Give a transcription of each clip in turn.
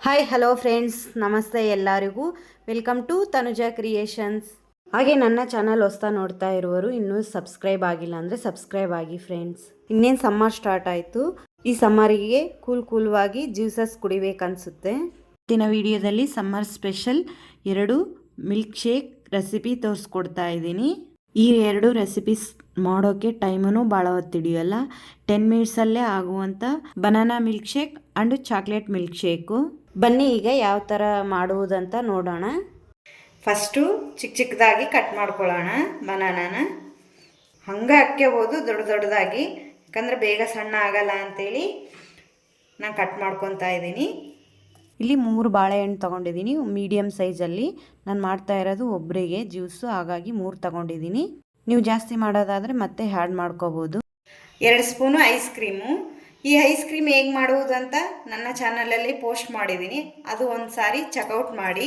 Hi hello friends, ನಮಸ್ತೆ ಎಲ್ಲರಿಗೂ. Welcome to Tanuja Creations. ಹಾಗೆ ನನ್ನ ಚಾನಲ್ ಹೊಸ್ತಾ ನೋಡ್ತಾ ಇರುವವರು ಇನ್ನೂ ಸಬ್ಸ್ಕ್ರೈಬ್ ಆಗಿಲ್ಲ ಅಂದರೆ ಸಬ್ಸ್ಕ್ರೈಬ್ ಆಗಿ ಫ್ರೆಂಡ್ಸ್. ಇನ್ನೇನು ಸಮ್ಮರ್ ಸ್ಟಾರ್ಟ್ ಆಯಿತು. ಈ ಸಮ್ಮರಿಗೆ ಕೂಲ್ವಾಗಿ ಜ್ಯೂಸಸ್ ಕುಡಿಬೇಕನ್ಸುತ್ತೆ. ಇವತ್ತಿನ ವಿಡಿಯೋದಲ್ಲಿ summer special 2 milk shake recipe ತೋರಿಸ್ಕೊಡ್ತಾ ಇದ್ದೀನಿ. ಈ 2 ರೆಸಿಪೀಸ್ ಮಾಡೋಕ್ಕೆ ಟೈಮೂ ಭಾಳ ಹೊತ್ತಿಡಿಯಲ್ಲ. 10 ಮಿನಿಟ್ಸಲ್ಲೇ ಆಗುವಂಥ banana milkshake and chocolate milkshake. ಬನ್ನಿ ಈಗ ಯಾವ ಥರ ಮಾಡುವುದಂತ ನೋಡೋಣ. ಫಸ್ಟು ಚಿಕ್ಕದಾಗಿ ಕಟ್ ಮಾಡ್ಕೊಳ್ಳೋಣ ಬನಾನಾನ. ಹಂಗೆ ಹಾಕ್ಕೋಬೋದು ದೊಡ್ಡದಾಗಿ, ಯಾಕಂದರೆ ಬೇಗ ಸಣ್ಣ ಆಗಲ್ಲ ಅಂಥೇಳಿ ನಾನು ಕಟ್ ಮಾಡ್ಕೊತಾ ಇದ್ದೀನಿ. ಇಲ್ಲಿ 3 ಬಾಳೆಹಣ್ಣು ತೊಗೊಂಡಿದ್ದೀನಿ ಮೀಡಿಯಮ್ ಸೈಜಲ್ಲಿ. ನಾನು ಮಾಡ್ತಾ ಇರೋದು ಒಬ್ಬರಿಗೆ ಜ್ಯೂಸು, ಹಾಗಾಗಿ 3 ತೊಗೊಂಡಿದ್ದೀನಿ. ನೀವು ಜಾಸ್ತಿ ಮಾಡೋದಾದರೆ ಮತ್ತೆ ಆ್ಯಡ್ ಮಾಡ್ಕೋಬೋದು. 2 ಸ್ಪೂನು ಐಸ್ ಕ್ರೀಮು. ಈ ಐಸ್ ಕ್ರೀಮ್ ಹೇಗೆ ಮಾಡುವುದು ಅಂತ ನನ್ನ ಚಾನಲಲ್ಲಿ ಪೋಸ್ಟ್ ಮಾಡಿದ್ದೀನಿ, ಅದು ಒಂದು ಸಾರಿ ಚೆಕ್ಔಟ್ ಮಾಡಿ.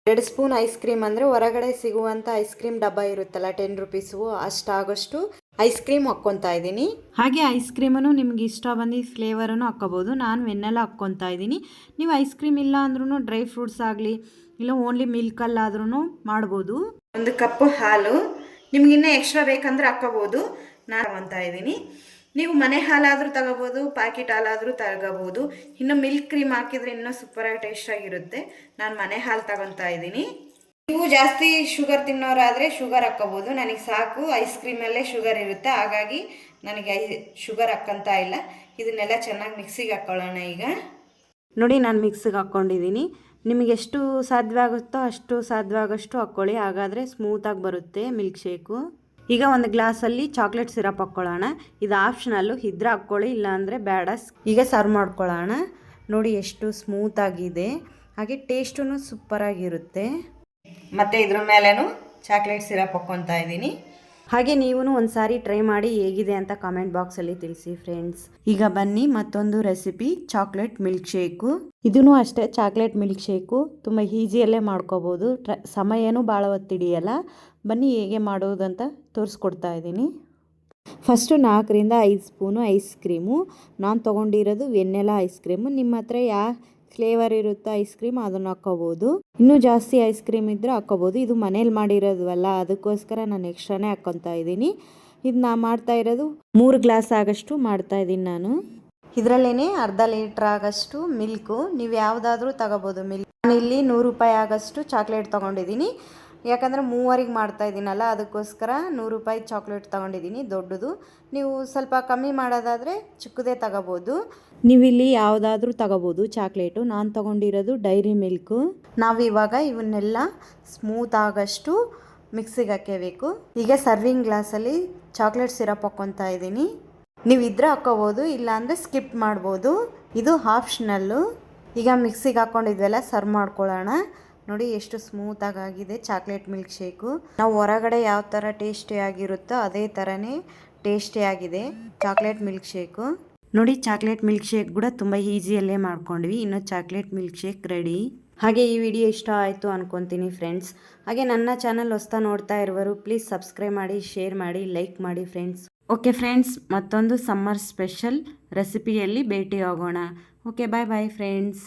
2 ಸ್ಪೂನ್ ಐಸ್ ಕ್ರೀಮ್ ಅಂದರೆ ಹೊರಗಡೆ ಸಿಗುವಂಥ ಐಸ್ ಕ್ರೀಮ್ ಡಬ್ಬ ಇರುತ್ತಲ್ಲ 10 ರುಪೀಸು, ಅಷ್ಟಾಗಷ್ಟು ಐಸ್ ಕ್ರೀಮ್ ಹಾಕ್ಕೊತಾ ಇದ್ದೀನಿ. ಹಾಗೆ ಐಸ್ ಕ್ರೀಮನ್ನು ನಿಮ್ಗೆ ಇಷ್ಟ ಬಂದು ಫ್ಲೇವರನ್ನು ಹಾಕ್ಕೋಬೋದು. ನಾನು ವೆನ್ನೆಲ್ಲ ಹಾಕ್ಕೊತಾ ಇದ್ದೀನಿ. ನೀವು ಐಸ್ ಕ್ರೀಮ್ ಇಲ್ಲ ಅಂದ್ರೂ ಡ್ರೈ ಫ್ರೂಟ್ಸ್ ಆಗಲಿ ಇಲ್ಲ ಓನ್ಲಿ ಮಿಲ್ಕಲ್ಲಾದ್ರೂ ಮಾಡ್ಬೋದು. 1 ಕಪ್ಪು ಹಾಲು, ನಿಮ್ಗಿನ್ನೂ ಎಕ್ಸ್ಟ್ರಾ ಬೇಕಂದ್ರೆ ಹಾಕ್ಕೋಬೋದು. ನಾನು ತಗೊತಾ ಇದ್ದೀನಿ. ನೀವು ಮನೆ ಹಾಲಾದರೂ ತಗೋಬೋದು, ಪ್ಯಾಕೆಟ್ ಹಾಲಾದರೂ ತಗೋಬೋದು. ಇನ್ನು ಮಿಲ್ಕ್ ಕ್ರೀಮ್ ಹಾಕಿದರೆ ಇನ್ನೂ ಸೂಪರಾಗಿ ಟೇಸ್ಟಾಗಿರುತ್ತೆ. ನಾನು ಮನೆ ಹಾಲು ತಗೊತಾ ಇದ್ದೀನಿ. ನೀವು ಜಾಸ್ತಿ ಶುಗರ್ ತಿನ್ನೋರಾದರೆ ಶುಗರ್ ಹಾಕ್ಕೋಬೋದು. ನನಗೆ ಸಾಕು, ಐಸ್ ಕ್ರೀಮಲ್ಲೇ ಶುಗರ್ ಇರುತ್ತೆ, ಹಾಗಾಗಿ ನನಗೆ ಶುಗರ್ ಹಾಕ್ಕೊಂತ ಇಲ್ಲ. ಇದನ್ನೆಲ್ಲ ಚೆನ್ನಾಗಿ ಮಿಕ್ಸಿಗೆ ಹಾಕ್ಕೊಳ್ಳೋಣ. ಈಗ ನೋಡಿ, ನಾನು ಮಿಕ್ಸಿಗೆ ಹಾಕ್ಕೊಂಡಿದ್ದೀನಿ. ನಿಮಗೆ ಎಷ್ಟು ಸಾಧ್ಯವಾಗುತ್ತೋ ಅಷ್ಟು ಸಾಧ್ಯವಾಗಷ್ಟು ಹಾಕ್ಕೊಳ್ಳಿ, ಹಾಗಾದರೆ ಸ್ಮೂತಾಗಿ ಬರುತ್ತೆ ಮಿಲ್ಕ್ ಶೇಕು. ಈಗ ಒಂದು ಗ್ಲಾಸಲ್ಲಿ ಚಾಕ್ಲೇಟ್ ಸಿರಪ್ ಹಾಕ್ಕೊಳ್ಳೋಣ. ಇದು ಆಪ್ಷನಲ್ಲು, ಇದ್ರೆ ಹಾಕ್ಕೊಳ್ಳಿ, ಇಲ್ಲಾಂದರೆ ಬೇಡ. ಈಗ ಸರ್ವ್ ಮಾಡ್ಕೊಳ್ಳೋಣ. ನೋಡಿ ಎಷ್ಟು ಸ್ಮೂತಾಗಿದೆ, ಹಾಗೆ ಟೇಸ್ಟೂ ಸೂಪರಾಗಿರುತ್ತೆ. ಮತ್ತು ಇದ್ರ ಮೇಲೇನು ಚಾಕ್ಲೇಟ್ ಸಿರಪ್ ಹಾಕ್ಕೊತಾ ಇದ್ದೀನಿ. ಹಾಗೆ ನೀವು ಒಂದು ಸಾರಿ ಟ್ರೈ ಮಾಡಿ ಹೇಗಿದೆ ಅಂತ ಕಾಮೆಂಟ್ ಬಾಕ್ಸಲ್ಲಿ ತಿಳಿಸಿ ಫ್ರೆಂಡ್ಸ್. ಈಗ ಬನ್ನಿ ಮತ್ತೊಂದು ರೆಸಿಪಿ, ಚಾಕ್ಲೇಟ್ ಮಿಲ್ಕ್ ಶೇಕು. ಇದೂ ಅಷ್ಟೇ, ಚಾಕ್ಲೇಟ್ ಮಿಲ್ಕ್ ಶೇಕು ತುಂಬ ಈಸಿಯಲ್ಲೇ ಮಾಡ್ಕೋಬೋದು. ಸಮಯನೂ ಭಾಳ ಹೊತ್ತಿಡಿಯಲ್ಲ. ಬನ್ನಿ ಹೇಗೆ ಮಾಡೋದಂತ ತೋರಿಸ್ಕೊಡ್ತಾ ಇದ್ದೀನಿ. ಫಸ್ಟು 4 ರಿಂದ 5 ಸ್ಪೂನು ಐಸ್ ಕ್ರೀಮು. ನಾನು ತೊಗೊಂಡಿರೋದು ವೆನ್ನೆಲಾ ಐಸ್ ಕ್ರೀಮು. ನಿಮ್ಮ ಹತ್ರ ಯಾವ ಫ್ಲೇವರ್ ಇರುತ್ತೋ ಐಸ್ ಕ್ರೀಮ್ ಅದನ್ನು ಹಾಕ್ಕೋಬೋದು. ಇನ್ನೂ ಜಾಸ್ತಿ ಐಸ್ ಕ್ರೀಮ್ ಇದ್ದರೆ ಹಾಕ್ಕೋಬೋದು. ಇದು ಮನೇಲಿ ಮಾಡಿರೋದು ಅಲ್ಲ, ಅದಕ್ಕೋಸ್ಕರ ನಾನು ಎಕ್ಸ್ಟ್ರಾನೇ ಹಾಕ್ಕೊತಾ ಇದ್ದೀನಿ. ಇದು ನಾನು ಮಾಡ್ತಾ ಇರೋದು 3 ಗ್ಲಾಸ್ ಆಗಷ್ಟು ಮಾಡ್ತಾಯಿದ್ದೀನಿ ನಾನು. ಇದರಲ್ಲೇ ಅರ್ಧ ಲೀಟ್ರ್ ಆಗಷ್ಟು ಮಿಲ್ಕು. ನೀವು ಯಾವುದಾದ್ರೂ ತಗೋಬೋದು ಮಿಲ್ಕ್. ನಾನಿಲ್ಲಿ 100 ರೂಪಾಯಿ ಆಗಷ್ಟು ಚಾಕ್ಲೇಟ್ ತೊಗೊಂಡಿದ್ದೀನಿ, ಯಾಕಂದರೆ 3 ಮಾಡ್ತಾಯಿದ್ದೀನಲ್ಲ, ಅದಕ್ಕೋಸ್ಕರ 100 ರೂಪಾಯಿ ಚಾಕ್ಲೇಟ್ ತೊಗೊಂಡಿದ್ದೀನಿ ದೊಡ್ಡದು. ನೀವು ಸ್ವಲ್ಪ ಕಮ್ಮಿ ಮಾಡೋದಾದರೆ ಚಿಕ್ಕದೇ ತಗೋಬೋದು. ನೀವಿಲ್ಲಿ ಯಾವುದಾದ್ರೂ ತಗೋಬೋದು ಚಾಕ್ಲೇಟು. ನಾನು ತೊಗೊಂಡಿರೋದು ಡೈರಿ ಮಿಲ್ಕು. ನಾವು ಇವಾಗ ಇವನ್ನೆಲ್ಲ ಸ್ಮೂತ್ ಆಗಷ್ಟು ಮಿಕ್ಸಿಗೆ ಹಾಕಬೇಕು. ಈಗ ಸರ್ವಿಂಗ್ ಗ್ಲಾಸಲ್ಲಿ ಚಾಕ್ಲೇಟ್ ಸಿರಪ್ ಹಾಕ್ಕೊತಾ ಇದ್ದೀನಿ. ನೀವು ಇದ್ರೆ ಹಾಕ್ಕೋಬೋದು, ಇಲ್ಲಾಂದರೆ ಸ್ಕಿಪ್ ಮಾಡ್ಬೋದು, ಇದು ಆಪ್ಷನಲ್ಲು. ಈಗ ಮಿಕ್ಸಿಗೆ ಹಾಕ್ಕೊಂಡಿದ್ವೆಲ್ಲ ಸರ್ವ್ ಮಾಡ್ಕೊಳ್ಳೋಣ. ನೋಡಿ ಎಷ್ಟು ಸ್ಮೂತಾಗಿದೆ ಚಾಕ್ಲೇಟ್ ಮಿಲ್ಕ್ ಶೇಕು. ನಾವು ಹೊರಗಡೆ ಯಾವ ಥರ ಟೇಸ್ಟಿಯಾಗಿರುತ್ತೋ ಅದೇ ಥರನೇ ಟೇಸ್ಟಿಯಾಗಿದೆ ಚಾಕ್ಲೇಟ್ ಮಿಲ್ಕ್ ಶೇಕು. ನೋಡಿ, ಚಾಕ್ಲೇಟ್ ಮಿಲ್ಕ್ ಶೇಕ್ ಕೂಡ ತುಂಬ ಈಸಿಯಲ್ಲೇ ಮಾಡ್ಕೊಂಡ್ವಿ. ಇನ್ನು ಚಾಕ್ಲೇಟ್ ಮಿಲ್ಕ್ ಶೇಕ್ ರೆಡಿ. ಹಾಗೆ ಈ ವಿಡಿಯೋ ಇಷ್ಟ ಆಯಿತು ಅನ್ಕೊತೀನಿ ಫ್ರೆಂಡ್ಸ್. ಹಾಗೆ ನನ್ನ ಚಾನಲ್ ಹೊಸ್ತಾ ನೋಡ್ತಾ ಇರುವವರು ಪ್ಲೀಸ್ ಸಬ್ಸ್ಕ್ರೈಬ್ ಮಾಡಿ, ಶೇರ್ ಮಾಡಿ, ಲೈಕ್ ಮಾಡಿ ಫ್ರೆಂಡ್ಸ್. ಓಕೆ ಫ್ರೆಂಡ್ಸ್, ಮತ್ತೊಂದು ಸಮ್ಮರ್ ಸ್ಪೆಷಲ್ ರೆಸಿಪಿಯಲ್ಲಿ ಭೇಟಿ ಆಗೋಣ. ಓಕೆ, ಬಾಯ್ ಬಾಯ್ ಫ್ರೆಂಡ್ಸ್.